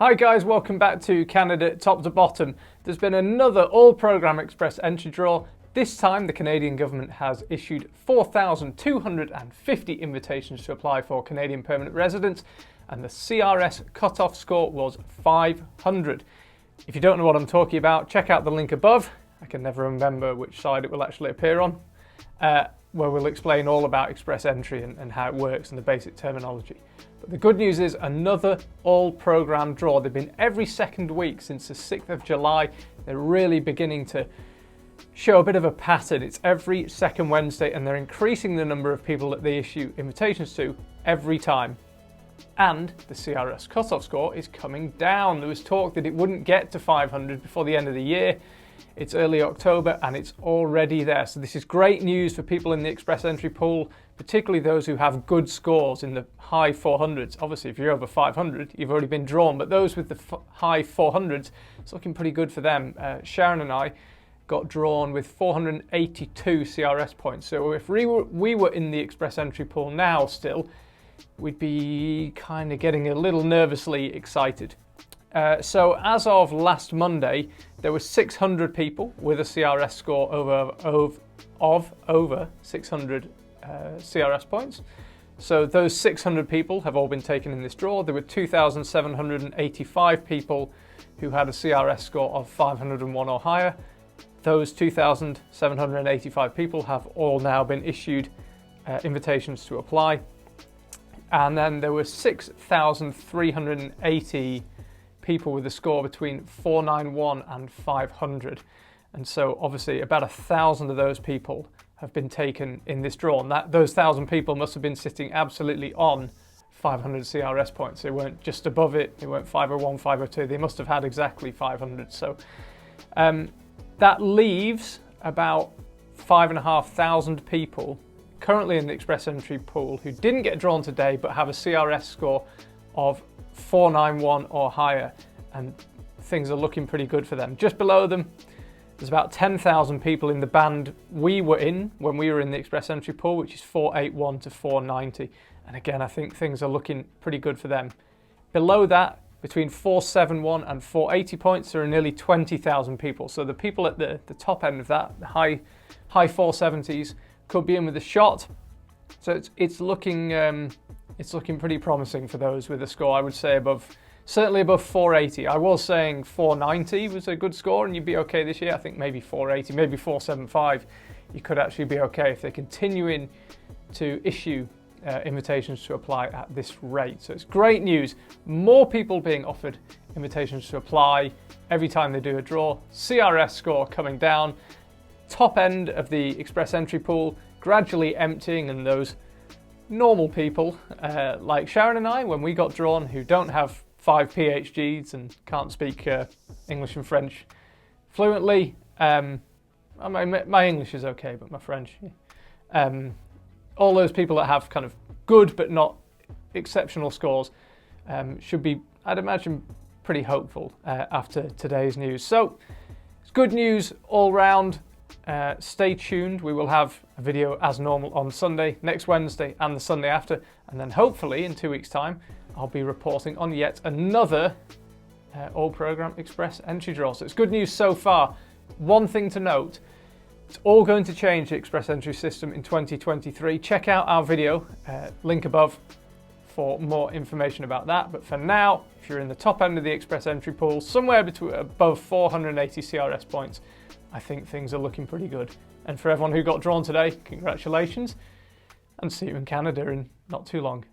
Hi guys, welcome back to Canada Top to Bottom. There's been another all-programme express entry draw. This time the Canadian government has issued 4,250 invitations to apply for Canadian permanent residence, and the CRS cutoff score was 500. If you don't know what I'm talking about, check out the link above. I can never remember which side it will actually appear on, where we'll explain all about express entry and how it works and the basic terminology. But the good news is another all-programme draw. They've been every second week since the 6th of July. They're really beginning to show a bit of a pattern. It's every second Wednesday, and they're increasing the number of people that they issue invitations to every time. And the CRS cutoff score is coming down. There was talk that it wouldn't get to 500 before the end of the year. It's early October and it's already there. So this is great news for people in the express entry pool, particularly those who have good scores in the high 400s. Obviously, if you're over 500, you've already been drawn, but those with the high 400s, it's looking pretty good for them. Sharon and I got drawn with 482 CRS points. So if we were in the express entry pool now still, we'd be kind of getting a little nervously excited. So as of last Monday, there were 600 people with a CRS score of over 600 CRS points. So those 600 people have all been taken in this draw. There were 2,785 people who had a CRS score of 501 or higher. Those 2,785 people have all now been issued invitations to apply. And then there were 6,380 people with a score between 491 and 500. And so obviously about 1,000 of those people have been taken in this draw. And those 1,000 people must have been sitting absolutely on 500 CRS points. They weren't just above it, they weren't 501, 502, they must have had exactly 500. So that leaves about 5,500 people currently in the express entry pool who didn't get drawn today but have a CRS score of 491 or higher, and things are looking pretty good for them. Just below them, there's about 10,000 people in the band we were in when we were in the express entry pool, which is 481 to 490. And again, I think things are looking pretty good for them. Below that, between 471 and 480 points, there are nearly 20,000 people. So the people at the top end of that, the high 470s, could be in with a shot. So it's looking pretty promising for those with a score, I would say, certainly above 480. I was saying 490 was a good score and you'd be okay this year. I think maybe 480, maybe 475, you could actually be okay if they're continuing to issue invitations to apply at this rate. So it's great news. More people being offered invitations to apply every time they do a draw. CRS score coming down. Top end of the express entry pool gradually emptying, and those normal people like Sharon and I, when we got drawn, who don't have 5 PhDs and can't speak English and French fluently. My English is okay, but my French. All those people that have kind of good but not exceptional scores should be, I'd imagine, pretty hopeful after today's news. So it's good news all round. Stay tuned. We will have a video as normal on Sunday, next Wednesday and the Sunday after, and then hopefully in 2 weeks' time I'll be reporting on yet another all-programme express entry draw. So it's good news so far. One thing to note, it's all going to change the express entry system in 2023. Check out our video, link above, for more information about that. But for now, if you're in the top end of the express entry pool, somewhere between above 480 CRS points, I think things are looking pretty good. And for everyone who got drawn today, congratulations, and see you in Canada in not too long.